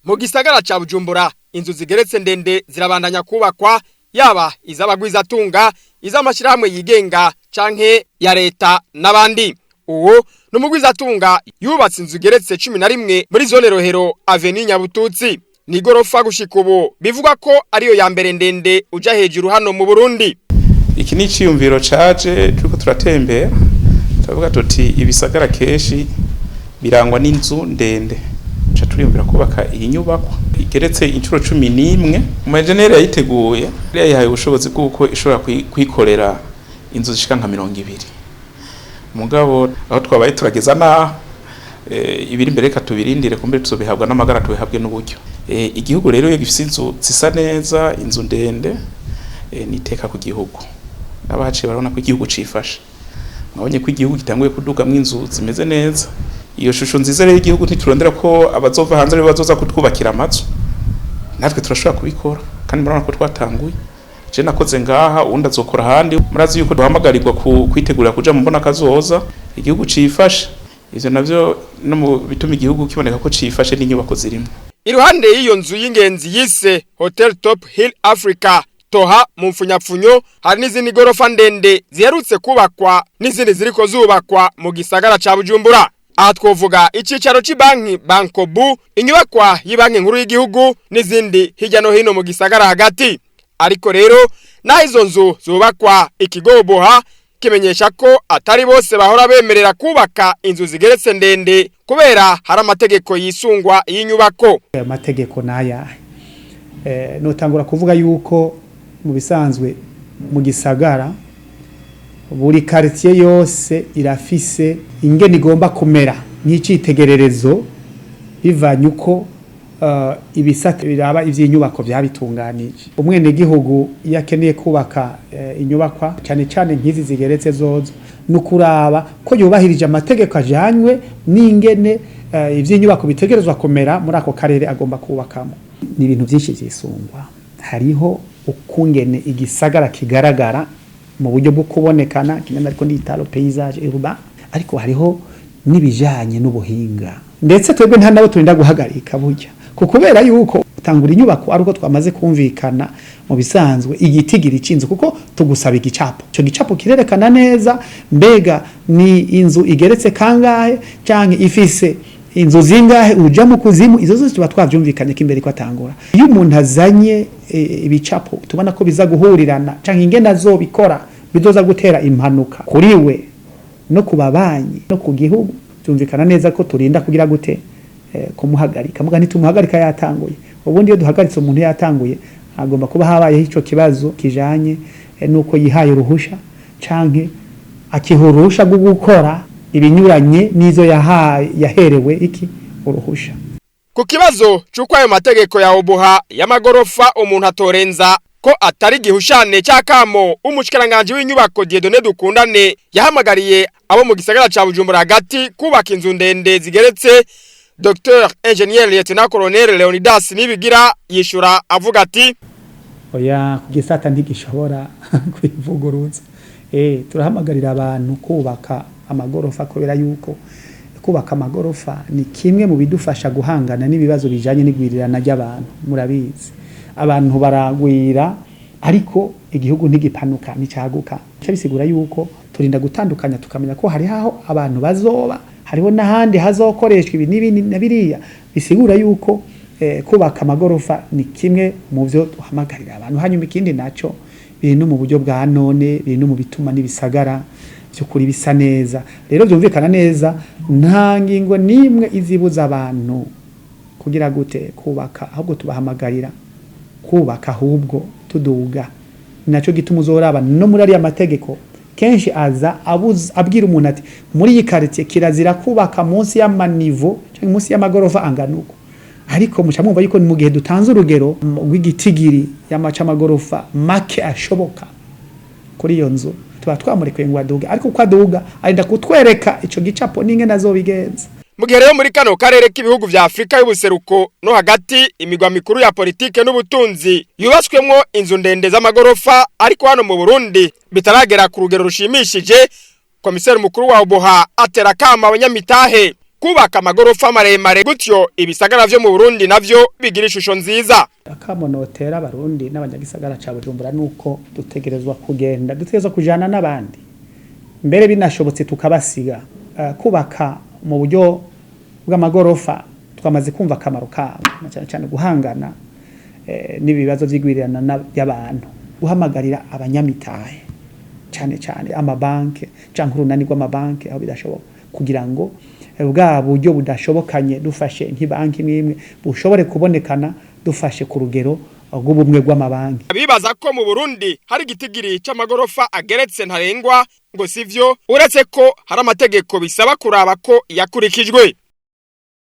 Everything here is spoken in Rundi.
Mu gisagara ca Bujumbura inzu zigeretse ndende zirabandanya kubakwa yaba iz'abagwizatunga iz'amashirahamwe yigenga canke ya leta n'abandi. Uwo n'umugwizatunga yubatse inzu igeretse 11 muri zone Rohero Avenue Nyabututsi. Ni gorofa gushika ubu bivugwa ko ariyo ya mbere ndende uja hejuru hano mu Burundi. Iki ni ciyumviro caje turiko turatembera turavuga tuti ibisagara keshi birangwa n'inzu ndende. Cha turiyumvira kubaka iyi nyubako igeretse incuro 11 umujenere yayiteguye yahaye ubushobozi bw'uko ishobora kwikorera inzu zishika nka 200. Mugabo aho twabaye turageza na ibiri imbere ka tubirindire kumbe tuzobihabwa n'amagara tubihabwe n'uburyo. Igihugu rero iyo gifise inzu zisa neza inzu ndende niteka ku gihugu. Abaciye barabona ko igihugu cifashe. Mwabonye ko igihugu gitanguye kudugamwa inzu zimeze neza. Iyo shusho nziza rero igihugu ntiturondera ko abazova hanze ari bazoza kutwubakira amazu. Natwe turashobora kubikora kandi murabona ko twatanguye. Je nakoze ngaha undi azokora handi murazi yuko duhamagarirwa kwitegura kuja mu mbona kazoza igihugu cifashe. Ivyo navyo no mu bituma igihugu kiboneka ko cifashe n'inyubako zirimo. Iruhande y'iyo nzu y'ingenzi yise Hotel Top Hill Africa Toha mu mfunyapfunyo hari n'izindi gorofa ndende ziherutse kubakwa n'izindi ziriko zubakwa mu gisagara ca Bujumbura. Aha twovuga icicaro c'Ibanki Bankobu, inyubakwa y'Ibanki Nkuru y'Igihugu n'izindi hirya no hino mu gisagara hagati. Ariko rero naho izo nzu zubakwa ikigo Boha kimenyesha ko atari bose bahora bemerera kubaka inzu zigeretse ndende kubera hari amategeko yisungwa y'inyubako. Amategeko naya notangura kuvuga yuko mu bisanzwe mu gisagara buri quartier yose irafise ingene igomba kumera nk'icitegererezo bivanye uko ibisate biraba ivy'inyubako byabitunganije. Umwene gihugu yakeneye kubaka inyubakwa cyane cyane nkizi zigeretse zozo nukuraba ko yubahirije amategeko ajanywe n'ingene ivy'inyubako bitegerezwa kumera muri ako karere agomba kubakamo. Ni ibintu byinshi byisungwa. Hariho ukungene igisagara kigaragara mu buryo bwo kubonekana kinene ariko n'italo paysage urbain ariko hariho nibijanye n'ubuhinga. Ndetse twebwe nta nabo turinda guhagarika burya kubera yuko utangura inyubako aruko twamaze kumvikana mu bisanzwe igitigiri cinzu kuko tugusaba igicapo. Cyo gicapo kirerekana neza mbega ni inzu igeretse kangahe canke ifise inzu zingahe uja mu kuzimu. Izo zose tuba twavyumvikanye kimbere ko atangura. Iyo umuntu azanye ibicapo tubona ko biza guhurirana canke ingena zobikora bizoza gutera impanuka kuri we no kubabanyi no ku gihugu byumvikana neza ko turinda kugira gute kumuhagarika. Muga nitumuhagarika yatanguye. Ubundi iyo duhagaritse umuntu yatanguye agomba kuba habaye ico kibazo kijanye nuko yihaye uruhusha canke akihurusha bwo gukora ibinyuranye nizo yaherewe iki uruhusha. Ku kibazo cy'uko ayo mategeko ya Obuha y'amagorofa umuntu atorenza ko atari gihushane cyakamo umushikiranganje w'inyubako Dieudonné Dukundane yahamagariye abo mu gisagara ca Bujumbura hagati kubaka inzu ndende zigeretse. Dr. Engineer Lieutenant Colonel Leonidas Nibigira yishura avuga ati oya kugisata ntigishobora kwivuguruza. Turahamagarira abantu kubaka amagorofa kubera yuko kubaka amagorofa ni kimwe mu bidufasha guhangana n'ibibazo bijanye n'igwirirana ry'abantu. Murabizi abantu baragwira ariko igihugu ntigipanuka nicaguka. Cyabisigura yuko turinda gutandukanya tukamenya ko hari haho abantu bazoba hariho n'ahandi hazokoreshwa ibi n'ibindi nabiriya. Bisigura yuko kubaka amagorofa ni kimwe mu byo duhamagarira abantu. Hanyuma ikindi naco bintu mu buryo bwa none bintu mu bituma n'ibisagara byukuri bisa neza. Rero byumvikana neza nta ngingo nimwe izibuza abantu kugira gute kubaka ahubwo tubahamagarira kubaka ahubwo tuduga. Naco gituma uzoraba no muri ari amategeko kenshi aza abwira umuntu ati muri iyi quartier kirazira kubaka munsi y'amanivo cyangwa munsi y'amagorofa anganuko. Ariko muca mwumva yuko ni mu gihe dutanze urugero rw'igitigiri y'amaca amagorofa make ashoboka kuri iyo nzu tuba twamurekuye ngo aduga. Ariko uko aduga arinda kutwereka ico gicapo ninge nazobigenza. Mu gihe rero muri kano karere k'ibihugu vya Afrika y'ubuseruko no hagati imigwa mikuru ya politike n'ubutunzi yubatswemwo inzu ndende z'amagorofa ariko hano mu Burundi bitaragera ku rugero rushimishije. Komiseri mukuru wa Obuha atera kama abanyamitahe kubaka amagorofa maremare gutyo ibisagara vyo mu Burundi navyo bigira ishusho nziza. Akamonotera abarundi n'abanyagisagara ca Bujumbura nuko dutegerezwa kujana n'abandi mbere binashobotse tukabasiga kubaka mu buryo bw'amagorofa twamaze kumva akamaro kabo cyane guhangana n'ibibazo vy'igwirirana y'abantu guhamagarira abanyamitahe cyane amabanke canke urunani rw'amabanke aho bidashoboka kugira ngo bwa buryo budashobokanye dufashe nk'ibanki n'imwe bushobore kubonekana dufashe ku rugero rw'ubumwe bw'amabanki. Bibaza ko mu Burundi hari igitigiri c'amagorofa ageretse ntarengwa ngo sivyo uretse ko hari amategeko bisaba kuraba ko yakurikijwe.